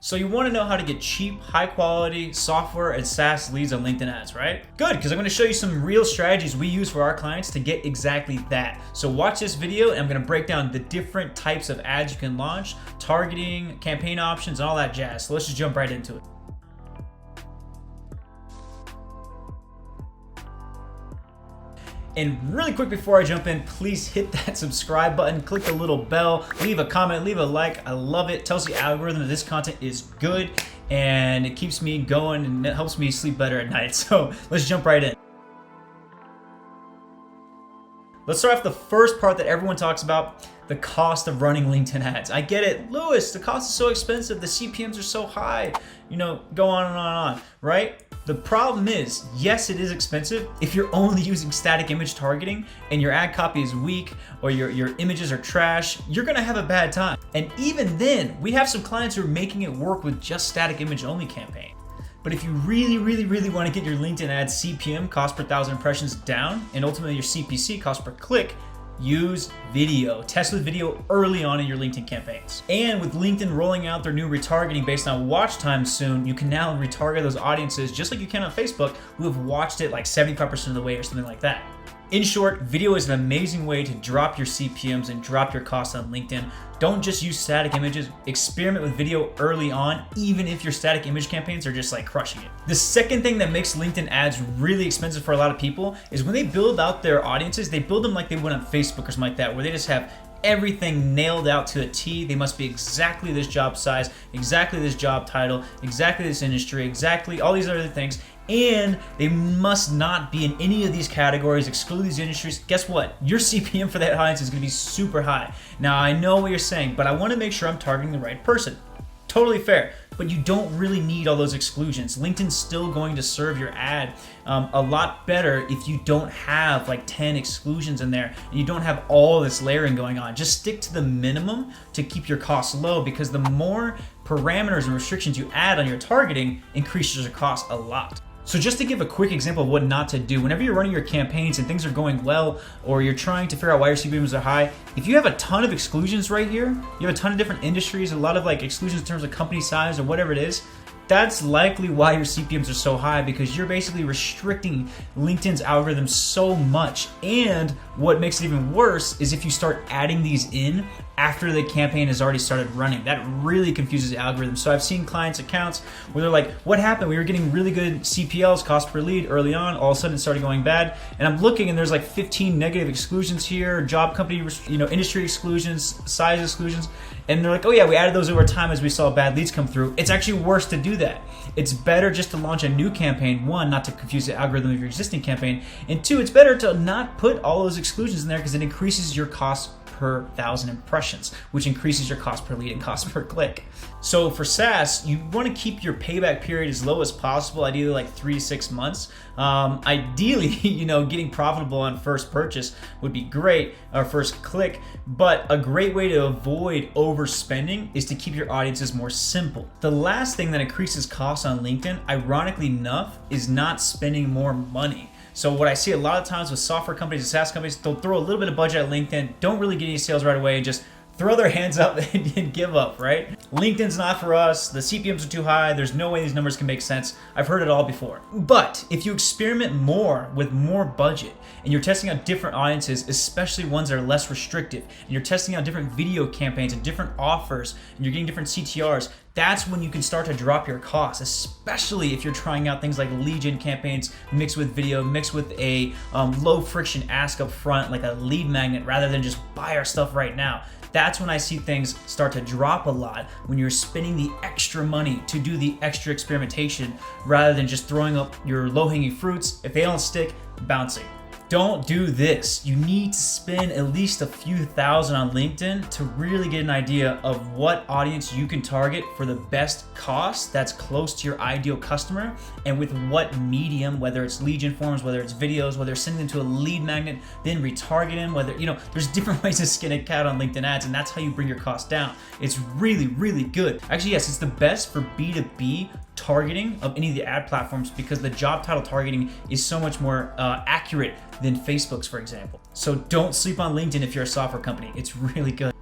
So you want to know how to get cheap, high quality software and SaaS leads on LinkedIn ads, right? Good, because I'm going to show you some real strategies we use for our clients to get exactly that. So watch this video and I'm going to break down the different types of ads you can launch, targeting, campaign options, and all that jazz. So let's just jump right into it. And really quick before I jump in, please hit that subscribe button, click the little bell, leave a comment, leave a like. I love it. It tells the algorithm that this content is good and it keeps me going and it helps me sleep better at night. So let's jump right in. Let's start off the first part that everyone talks about, the cost of running LinkedIn ads. I get it, Lewis, the cost is so expensive, the CPMs are so high, go on and on, right? The problem is, yes, it is expensive if you're only using static image targeting and your ad copy is weak or your images are trash, you're gonna have a bad time. And even then, we have some clients who are making it work with just static image only campaign. But if you really want to get your LinkedIn ads CPM, cost per 1,000 impressions, down, and ultimately your CPC, cost per click, use video. Test with video early on in your LinkedIn campaigns. And with LinkedIn rolling out their new retargeting based on watch time soon, you can now retarget those audiences just like you can on Facebook who have watched it like 75% of the way or something like that. In short, video is an amazing way to drop your CPMs and drop your costs on LinkedIn. Don't just use static images, experiment with video early on, even if your static image campaigns are just like crushing it. The second thing that makes LinkedIn ads really expensive for a lot of people is when they build out their audiences, they build them like they would on Facebook or something like that, where they just have everything nailed out to a T. They must be exactly this job size, exactly this job title, exactly this industry, exactly all these other things. And they must not be in any of these categories, exclude these industries. Guess what? Your CPM for that audience is gonna be super high. Now, I know what you're saying, but I wanna make sure I'm targeting the right person. Totally fair, but you don't really need all those exclusions. LinkedIn's still going to serve your ad a lot better if you don't have like 10 exclusions in there and you don't have all this layering going on. Just stick to the minimum to keep your costs low, because the more parameters and restrictions you add on your targeting increases your cost a lot. So just to give a quick example of what not to do, whenever you're running your campaigns and things are going well, or you're trying to figure out why your CPMs are high, if you have a ton of exclusions right here, you have a ton of different industries, a lot of like exclusions in terms of company size or whatever it is, that's likely why your CPMs are so high, because you're basically restricting LinkedIn's algorithm so much. And what makes it even worse is if you start adding these in after the campaign has already started running. That really confuses the algorithm. So I've seen clients' accounts where they're like, what happened? We were getting really good CPLs, cost per lead, early on. All of a sudden it started going bad. And I'm looking and there's like 15 negative exclusions here, job company, industry exclusions, size exclusions. And they're like, oh yeah, we added those over time as we saw bad leads come through. It's actually worse to do that. It's better just to launch a new campaign. One, not to confuse the algorithm of your existing campaign. And two, it's better to not put all those exclusions in there, because it increases your cost per 1,000 impressions, which increases your cost per lead and cost per click. So for SaaS, you want to keep your payback period as low as possible, ideally like 3 to 6 months. Ideally, getting profitable on first purchase would be great, or first click, but a great way to avoid overspending is to keep your audiences more simple. The last thing that increases costs on LinkedIn, ironically enough, is not spending more money. So what I see a lot of times with software companies and SaaS companies, they'll throw a little bit of budget at LinkedIn, don't really get any sales right away, and just throw their hands up and give up, right? LinkedIn's not for us, the CPMs are too high, there's no way these numbers can make sense. I've heard it all before. But if you experiment more with more budget and you're testing out different audiences, especially ones that are less restrictive, and you're testing out different video campaigns and different offers, and you're getting different CTRs, that's when you can start to drop your costs, especially if you're trying out things like lead gen campaigns mixed with video, mixed with a low friction ask up front, like a lead magnet, rather than just buy our stuff right now. That's when I see things start to drop a lot, when you're spending the extra money to do the extra experimentation rather than just throwing up your low-hanging fruits. If they don't stick, bouncing. Don't do this. You need to spend at least a few thousand on LinkedIn to really get an idea of what audience you can target for the best cost that's close to your ideal customer, and with what medium, whether it's lead gen forms, whether it's videos, whether it's sending them to a lead magnet, then retarget them, whether, there's different ways to skin a cat on LinkedIn ads, and that's how you bring your costs down. It's really good. Actually, yes, it's the best for B2B targeting of any of the ad platforms, because the job title targeting is so much more accurate than Facebook's, for example. So don't sleep on LinkedIn if you're a software company. It's really good.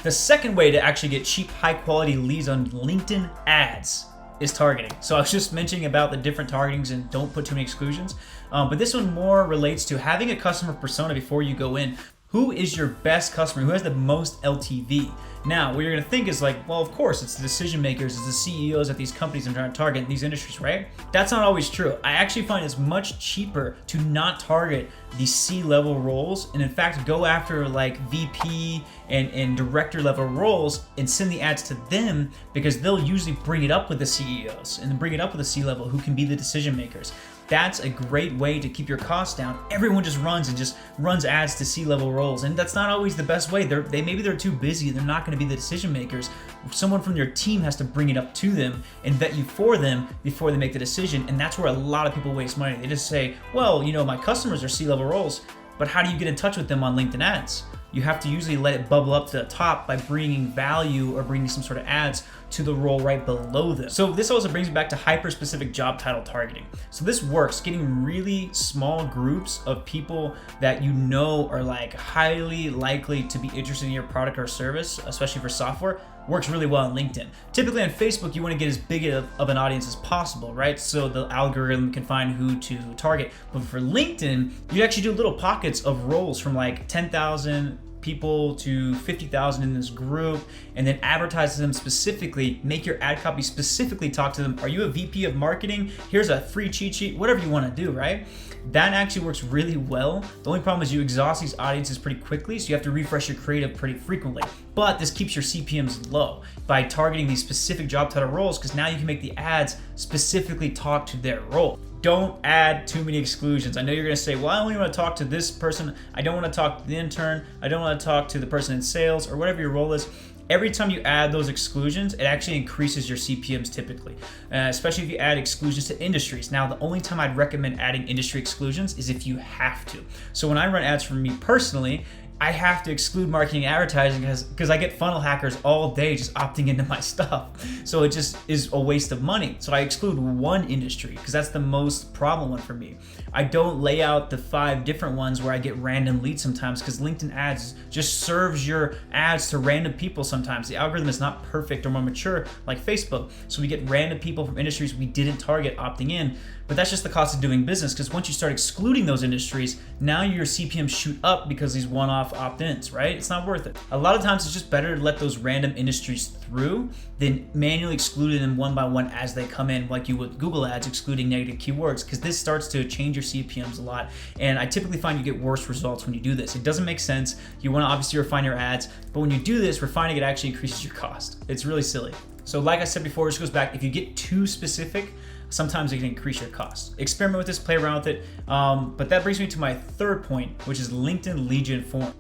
The second way to actually get cheap, high quality leads on LinkedIn ads is targeting. So I was just mentioning about the different targetings and don't put too many exclusions. But this one more relates to having a customer persona before you go in. Who is your best customer? Who has the most LTV? Now, what you're gonna think is like, well, of course, it's the decision makers, it's the CEOs at these companies I'm trying to target in these industries, right? That's not always true. I actually find it's much cheaper to not target the C-level roles, and in fact, go after like VP and director level roles and send the ads to them, because they'll usually bring it up with the CEOs and then bring it up with the C-level who can be the decision makers. That's a great way to keep your costs down. Everyone just runs ads to C-level roles, and that's not always the best way. Maybe they're too busy. They're not going to be the decision makers. Someone from your team has to bring it up to them and vet you for them before they make the decision, and that's where a lot of people waste money. They just say, well, my customers are C-level roles, but how do you get in touch with them on LinkedIn ads? You have to usually let it bubble up to the top by bringing value or bringing some sort of ads to the role right below them. So this also brings me back to hyper-specific job title targeting. So this works, getting really small groups of people that are like highly likely to be interested in your product or service, especially for software, works really well on LinkedIn. Typically on Facebook, you want to get as big of an audience as possible, right? So the algorithm can find who to target. But for LinkedIn, you actually do little pockets of roles from like 10,000 people to 50,000 in this group, and then advertise to them specifically, make your ad copy specifically talk to them. Are you a VP of marketing? Here's a free cheat sheet, whatever you want to do, right? That actually works really well. The only problem is you exhaust these audiences pretty quickly, so you have to refresh your creative pretty frequently. But this keeps your CPMs low by targeting these specific job title roles, because now you can make the ads specifically talk to their role. Don't add too many exclusions. I know you're gonna say, well, I only wanna talk to this person. I don't wanna talk to the intern. I don't wanna talk to the person in sales, or whatever your role is. Every time you add those exclusions, it actually increases your CPMs typically, especially if you add exclusions to industries. Now, the only time I'd recommend adding industry exclusions is if you have to. So when I run ads for me personally, I have to exclude marketing and advertising because I get funnel hackers all day just opting into my stuff. So it just is a waste of money. So I exclude one industry because that's the most problem one for me. I don't lay out the 5 different ones where I get random leads sometimes, because LinkedIn ads just serves your ads to random people sometimes. The algorithm is not perfect or more mature like Facebook. So we get random people from industries we didn't target opting in. But that's just the cost of doing business, because once you start excluding those industries, now your CPMs shoot up because these one-off opt-ins, right? It's not worth it. A lot of times it's just better to let those random industries through than manually excluding them one by one as they come in, like you would Google ads excluding negative keywords, because this starts to change your CPMs a lot. And I typically find you get worse results when you do this. It doesn't make sense. You want to obviously refine your ads, but when you do this, refining it actually increases your cost. It's really silly. So like I said before, this goes back, if you get too specific, sometimes it can increase your costs. Experiment with this, play around with it. But that brings me to my third point, which is LinkedIn lead gen form.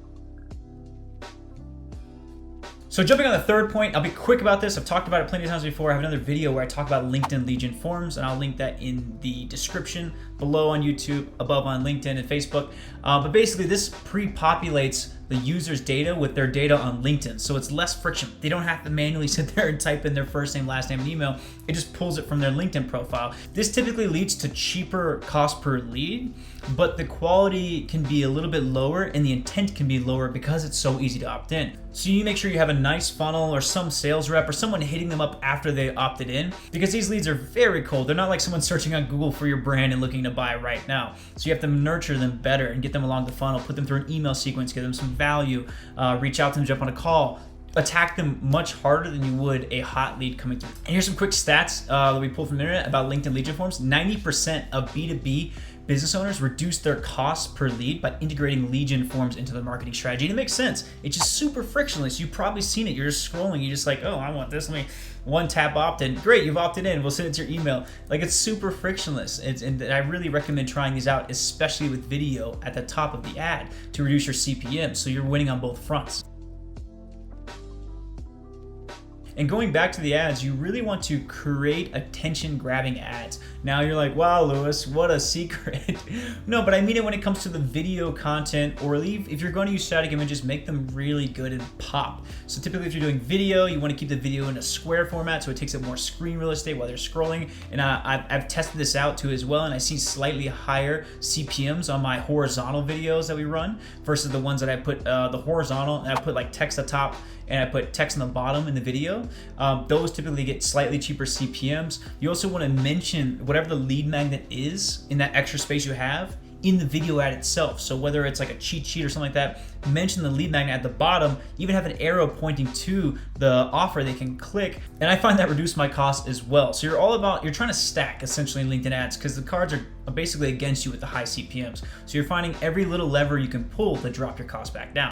So jumping on the third point, I'll be quick about this. I've talked about it plenty of times before. I have another video where I talk about LinkedIn lead gen forms, and I'll link that in the description below on YouTube, above on LinkedIn and Facebook. But basically this pre-populates the user's data with their data on LinkedIn. So it's less friction. They don't have to manually sit there and type in their first name, last name, and email. It just pulls it from their LinkedIn profile. This typically leads to cheaper cost per lead, but the quality can be a little bit lower and the intent can be lower because it's so easy to opt in. So you need to make sure you have a nice funnel or some sales rep or someone hitting them up after they opted in, because these leads are very cold. They're not like someone searching on Google for your brand and looking to buy right now. So you have to nurture them better and get them along the funnel, put them through an email sequence, give them some value, reach out to them, jump on a call, attack them much harder than you would a hot lead coming through. And here's some quick stats that we pulled from the internet about LinkedIn lead gen forms. 90% of B2B business owners reduce their costs per lead by integrating lead gen forms into their marketing strategy. And it makes sense. It's just super frictionless. You've probably seen it. You're just scrolling. You're just like, oh, I want this. Let me one tap opt in. Great, you've opted in. We'll send it to your email. Like, it's super frictionless. And I really recommend trying these out, especially with video at the top of the ad to reduce your CPM. So you're winning on both fronts. And going back to the ads, you really want to create attention-grabbing ads. Now you're like, wow, Lewis, what a secret. No, but I mean it when it comes to the video content, or if you're going to use static images, make them really good and pop. So typically if you're doing video, you want to keep the video in a square format so it takes up more screen real estate while they're scrolling. And I've tested this out too as well, and I see slightly higher CPMs on my horizontal videos that we run versus the ones that I put the horizontal and I put like text at top and I put text on the bottom in the video, those typically get slightly cheaper CPMs. You also want to mention whatever the lead magnet is in that extra space you have in the video ad itself. So whether it's like a cheat sheet or something like that, mention the lead magnet at the bottom, even have an arrow pointing to the offer they can click. And I find that reduced my cost as well. So you're trying to stack essentially in LinkedIn ads because the cards are basically against you with the high CPMs. So you're finding every little lever you can pull to drop your cost back down.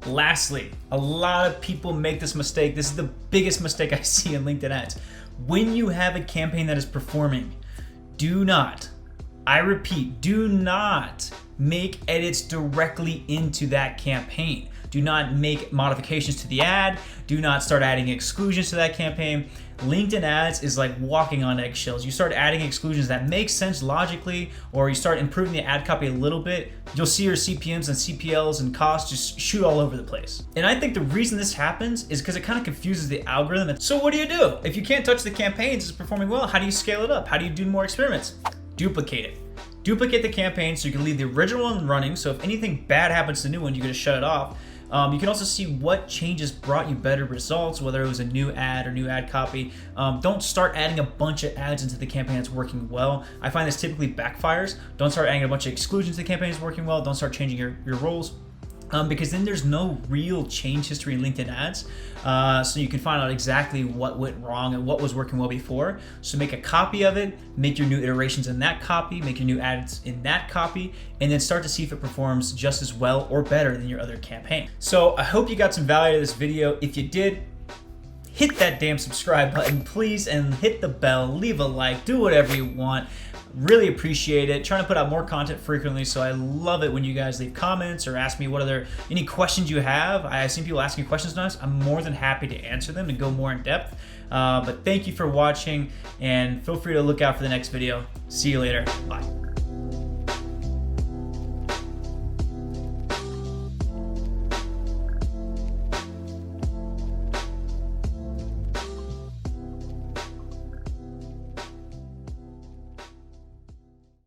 Lastly, a lot of people make this mistake. This is the biggest mistake I see in LinkedIn ads. When you have a campaign that is performing, do not, I repeat, do not make edits directly into that campaign. Do not make modifications to the ad. Do not start adding exclusions to that campaign. LinkedIn ads is like walking on eggshells. You start adding exclusions that make sense logically, or you start improving the ad copy a little bit, you'll see your CPMs and CPLs and costs just shoot all over the place. And I think the reason this happens is because it kind of confuses the algorithm. So what do? If you can't touch the campaigns, it's performing well, how do you scale it up? How do you do more experiments? Duplicate it. Duplicate the campaign so you can leave the original one running, so if anything bad happens to the new one, you can just shut it off. You can also see what changes brought you better results, whether it was a new ad or new ad copy. Don't start adding a bunch of ads into the campaign that's working well. I find this typically backfires. Don't start adding a bunch of exclusions to the campaign that's working well. Don't start changing your roles. Because then there's no real change history in LinkedIn ads. So you can find out exactly what went wrong and what was working well before. So make a copy of it, make your new iterations in that copy, make your new ads in that copy, and then start to see if it performs just as well or better than your other campaign. So I hope you got some value out of this video. If you did, hit that damn subscribe button, please, and hit the bell, leave a like, do whatever you want. Really appreciate it. Trying to put out more content frequently, so I love it when you guys leave comments or ask me any questions you have. I've seen people asking questions on us. I'm more than happy to answer them and go more in depth. But thank you for watching, and feel free to look out for the next video. See you later. Bye.